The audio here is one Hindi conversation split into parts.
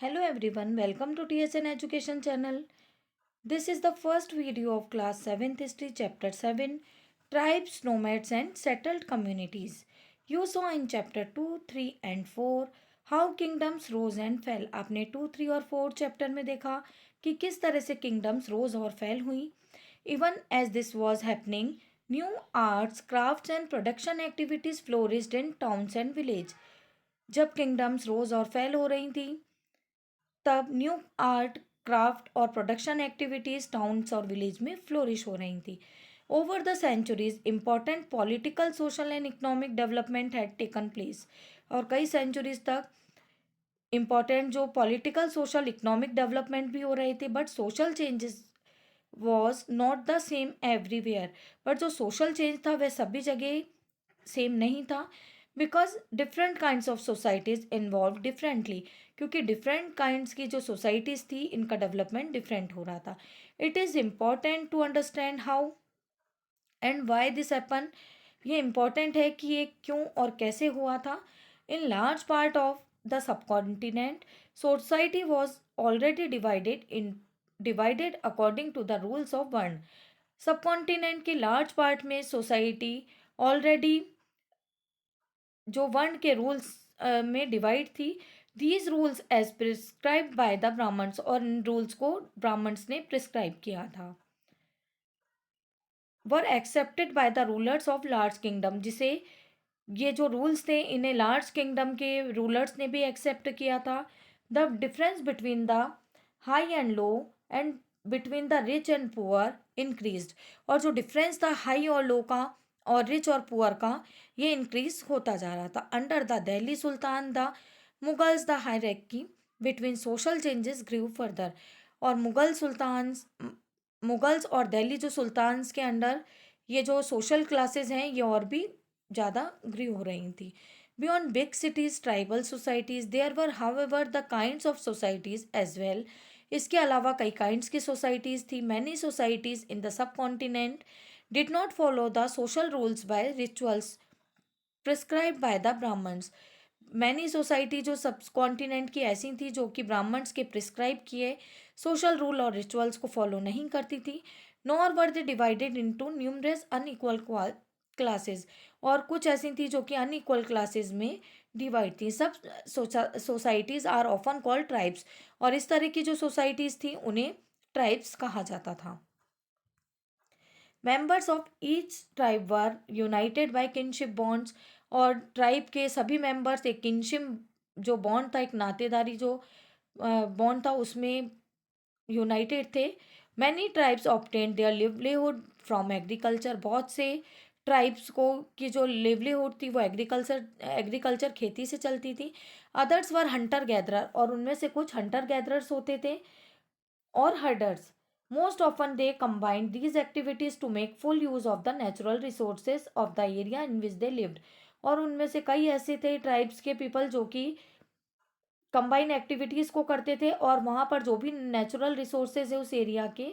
Hello everyone, welcome to TSN Education channel. This is the first video of class 7th history chapter 7 Tribes, Nomads and Settled Communities. You saw in chapter 2, 3 and 4 how kingdoms rose and fell. आपने 2, 3 और 4 चैप्टर में देखा कि किस तरह से किंगडम्स रोज और फैल हुई. Even as this was happening, new arts, crafts and production activities flourished in towns and villages. जब किंगडम्स रोज और फैल हो रही थी तब न्यू आर्ट क्राफ्ट और प्रोडक्शन एक्टिविटीज टाउन्स और विलेज में फ्लोरिश हो रही थी. Over the centuries important political social and economic development had taken place. और कई सेंचुरीज तक इम्पॉर्टेंट जो पॉलिटिकल सोशल इकोनॉमिक डेवलपमेंट भी हो रहे थे but social changes was not the same everywhere. But जो सोशल चेंज था वह सभी जगह सेम नहीं था because different kinds of societies involve differently. क्योंकि डिफरेंट काइंड्स की जो सोसाइटीज़ थी इनका डेवलपमेंट डिफरेंट हो रहा था. It is important to understand how and why this happen. ये इम्पॉर्टेंट है कि ये क्यों और कैसे हुआ था. In large part of the subcontinent society was already divided according to the rules of varna. Subcontinent के लार्ज पार्ट में सोसाइटी ऑलरेडी जो वर्ण के रूल्स में डिवाइड थी. These rules as prescribe by the Brahmans, और इन रूल्स को ब्राह्मण्स ने प्रिस्क्राइब किया था. वर accepted by the rulers of large kingdom, जिसे ये जो रूल्स थे इन्हें लार्ज किंगडम के रूलर्स ने भी एक्सेप्ट किया था. The difference between the high and low and between the rich and poor increased. और जो डिफरेंस था हाई और लो का और रिच और पुअर का ये इंक्रीज होता जा रहा था. Under the Delhi sultan the Mughals the hierarchy between social changes grew further. और मुगल्स और दिल्ली जो सुल्तान्स के अंडर ये जो सोशल क्लासेस हैं ये और भी ज़्यादा ग्रू हो रही थी. Beyond big cities tribal societies there were however the kinds of societies as well. इसके अलावा कई काइंड्स की सोसाइटीज़ थी. Many societies in the subcontinent did not follow the social rules by rituals prescribe by the Brahmans. Many society जो सब कॉन्टिनेंट की ऐसी थी जो कि ब्राह्मण्स के प्रिस्क्राइब किए सोशल रूल और रिचुअल्स को फॉलो नहीं करती थी. Nor were they divided into numerous unequal classes. और कुछ ऐसी थी जो कि अनइक्वल क्लासेस में डिवाइड थी. Sub societies are often called tribes. और इस तरह की जो सोसाइटीज़ थी उन्हें ट्राइब्स कहा जाता था. Members of each tribe were united by kinship bonds. और ट्राइब के सभी मेंबर्स एक किनशिप जो बॉन्ड था, एक नातेदारी जो बॉन्ड था उसमें यूनाइटेड थे. Many tribes obtained their livelihood from agriculture. बहुत से ट्राइब्स को की जो लिवलीहुड थी वो एग्रीकल्चर खेती से चलती थी. Others were Hunter gatherer. और उनमें से कुछ हंटर गैदरर्स होते थे और herders. Most often they combined these activities to make full use of the natural resources of the area in which they lived. और उनमें से कई ऐसे थे ट्राइब्स के पीपल जो कि कंबाइन एक्टिविटीज़ को करते थे और वहाँ पर जो भी नेचुरल रिसोर्सेज है उस एरिया के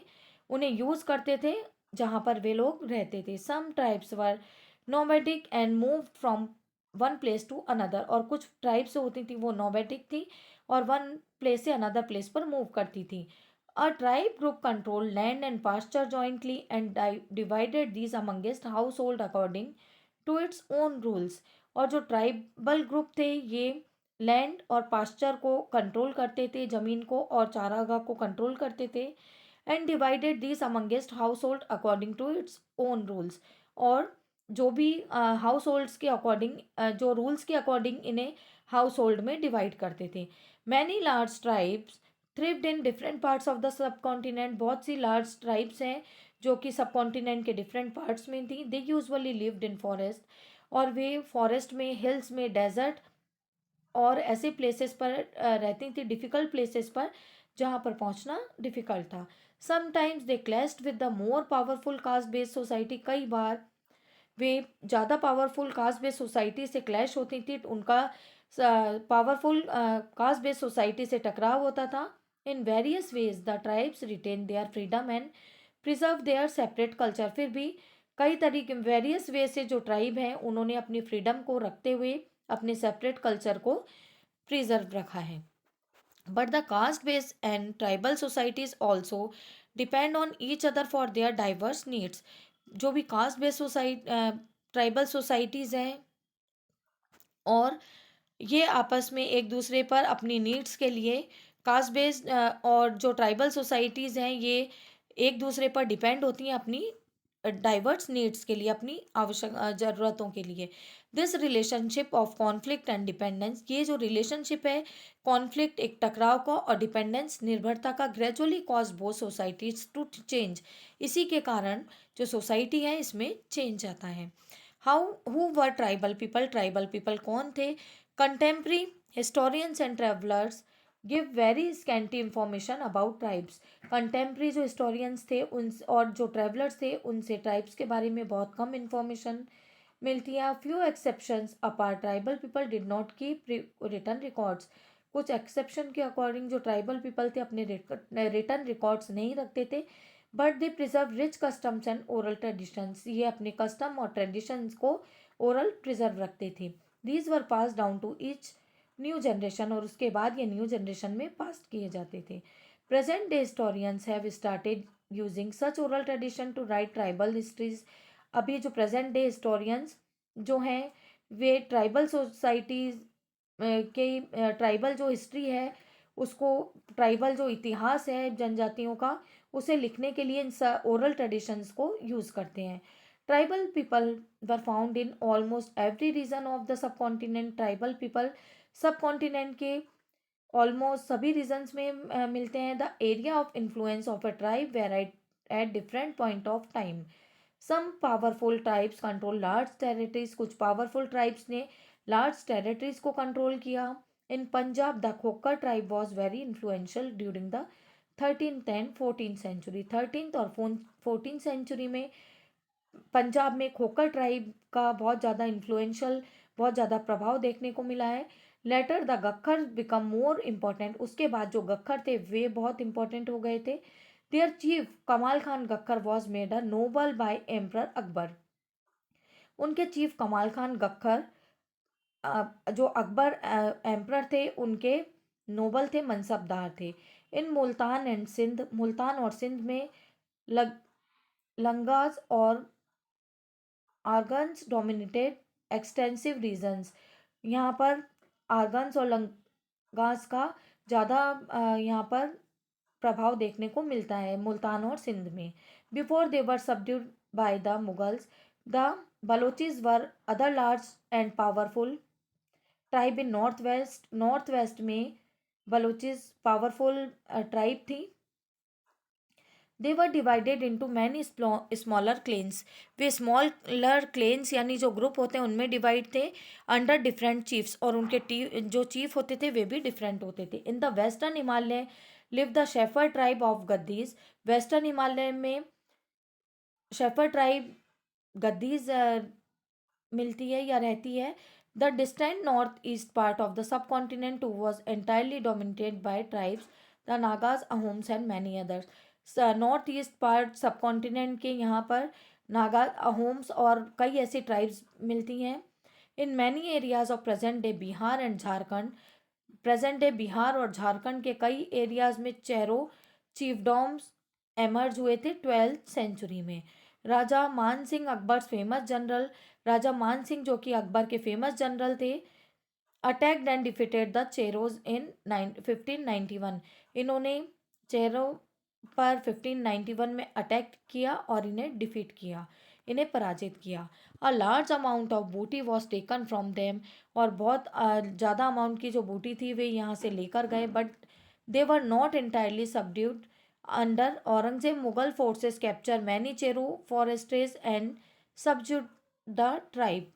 उन्हें यूज़ करते थे जहाँ पर वे लोग रहते थे. Some tribes were nomadic and move from one place to another. और कुछ ट्राइब्स होती थी वो नोमैडिक थी और वन प्लेस से अनदर प्लेस पर मूव करती थी. A tribe group controlled land and pasture jointly and divided these amongst household according to its own rules. और जो ट्राइबल ग्रुप थे ये लैंड और पास्चर को कंट्रोल करते थे, ज़मीन को और चारागाह को कंट्रोल करते थे. And divided this amongst household according to its own rules. और जो भी हाउस होल्ड्स के अकॉर्डिंग जो रूल्स के अकॉर्डिंग इन्हें हाउस होल्ड में डिवाइड करते थे. Many large tribes thrived in different parts of the subcontinent. बहुत सी लार्ज ट्राइब्स हैं जो कि सब कॉन्टिनेंट के डिफरेंट पार्ट्स में थी. They usually lived in forest. और वे फॉरेस्ट में, हिल्स में, डेजर्ट और ऐसे प्लेसेस पर रहती थी, डिफ़िकल्ट प्लेसेस पर जहाँ पर पहुँचना डिफ़िकल्ट था. Sometimes they clashed with the more powerful caste based society. कई बार वे ज़्यादा पावरफुल कास्ट बेस्ड सोसाइटी से क्लैश होती थी, उनका पावरफुल कास्ट बेस्ड सोसाइटी से टकराव होता था. In various ways the tribes retain their freedom and preserve their separate culture. फिर भी कई तरीके वेरियस वे से जो ट्राइब हैं उन्होंने अपनी फ्रीडम को रखते हुए अपने सेपरेट कल्चर को प्रिजर्व रखा है. But the caste based and tribal societies also depend on each other for their diverse needs. जो भी caste based society tribal societies हैं, और ये आपस में एक दूसरे पर अपनी नीड्स के लिए, कास्ट बेस्ड और जो ट्राइबल सोसाइटीज़ हैं ये एक दूसरे पर डिपेंड होती हैं अपनी डाइवर्स नीड्स के लिए, अपनी आवश्यक ज़रूरतों के लिए। This relationship of conflict and dependence, ये जो रिलेशनशिप है कॉन्फ्लिक्ट एक टकराव का और डिपेंडेंस निर्भरता का, gradually cause both societies to change, इसी के कारण जो सोसाइटी है इसमें चेंज आता है। How who were tribal people कौन थे? Contemporary historians and travellers give very scanty information about tribes. Contemporary जो हिस्टोरियंस थे उन और जो ट्रेवलर्स थे उनसे ट्राइब्स के बारे में बहुत कम इंफॉर्मेशन मिलती है। Few exceptions apart, tribal people did not keep return records. कुछ एक्सेप्शन के अकॉर्डिंग जो ट्राइबल पीपल थे अपने रिटर्न रिकॉर्ड्स नहीं रखते थे, but they preserve rich customs and oral traditions, ये अपने कस्टम और ट्रेडिशंस को ओरल प्रिजर्व रखते थे। These were pass down to each new generation, और उसके बाद ये न्यू जनरेशन में पास किए जाते थे। Present day historians have started using such oral tradition to write tribal histories. अभी जो प्रेजेंट डे हिस्टोरियंस जो हैं वे ट्राइबल सोसाइटीज़ के ट्राइबल जो हिस्ट्री है उसको, ट्राइबल जो इतिहास है जनजातियों का, उसे लिखने के लिए इन ओरल ट्रेडिशंस को यूज़ करते हैं। Tribal people were found in almost every region of the subcontinent. Tribal people subcontinent के ऑलमोस्ट सभी रीजन्स में मिलते हैं। The area of influence of a tribe varied at different point of time. Some powerful tribes control large territories, कुछ पावरफुल ट्राइब्स ने लार्ज टेरिटरीज को कंट्रोल किया। In Punjab the Khokhar tribe was very influential during the 13th and 14th century. 13th और 14th सेंचुरी में पंजाब में खोकर ट्राइब का बहुत ज़्यादा इन्फ्लुएंशियल, बहुत ज़्यादा प्रभाव देखने को मिला है। Later the Gakhar become more important, उसके बाद जो गखर थे वे बहुत इंपॉर्टेंट हो गए थे। Their chief Kamal Khan Gakhar was made a noble by emperor Akbar. उनके चीफ कमाल खान गखर जो अकबर एम्प्रर थे उनके नोबल थे, मनसबदार थे। इन मुल्तान एंड सिंध, मुल्तान और सिंध में लग लंगास और आर्गन्स डोमिनेटेड एक्सटेंसिव रीजन्स। यहाँ पर आर्गन्स और लंगास का ज़्यादा यहाँ पर प्रभाव देखने को मिलता है मुल्तान और सिंध में। Before they were subdued by the Mughals, the Balochis were other large and powerful tribe in north west में बलोचिस पावरफुल ट्राइब थी। They were divided into many smaller clans, वे स्मॉलर क्लेन्स यानी जो ग्रुप होते हैं उनमें डिवाइड थे अंडर डिफरेंट चीफ्स, और उनके जो चीफ होते थे वे भी डिफरेंट होते थे। In the western Himalaya live the shepherd tribe of Gaddis. Western Himalaya में शेफर ट्राइब गद्दीज मिलती है या रहती है। The distant north east part of the subcontinent was entirely dominated by tribes, the Nagas, Ahoms and many others. North east part subcontinent के यहाँ पर नागा, अहोम्स और कई ऐसी ट्राइब्स मिलती हैं। In many areas of present day Bihar and Jharkhand, present day Bihar और झारखंड के कई एरियाज में चेरो चीफडॉम्स एमर्ज हुए थे 12th सेंचुरी में। राजा मान सिंह अकबर फेमस जनरल, राजा मान सिंह जो कि अकबर के फेमस जनरल थे, attacked and defeated the Cheros इन 1591। इन्होंने चेरो पर 1591 में अटैक किया और इन्हें डिफीट किया, इन्हें पराजित किया। अ लार्ज अमाउंट ऑफ बूटी वॉज टेकन फ्रॉम देम, और बहुत ज़्यादा अमाउंट की जो बूटी थी वे यहाँ से लेकर गए, but they were not entirely subdued under Aurangzeb. Mughal forces capture many Cheru fortresses and subdued the tribe.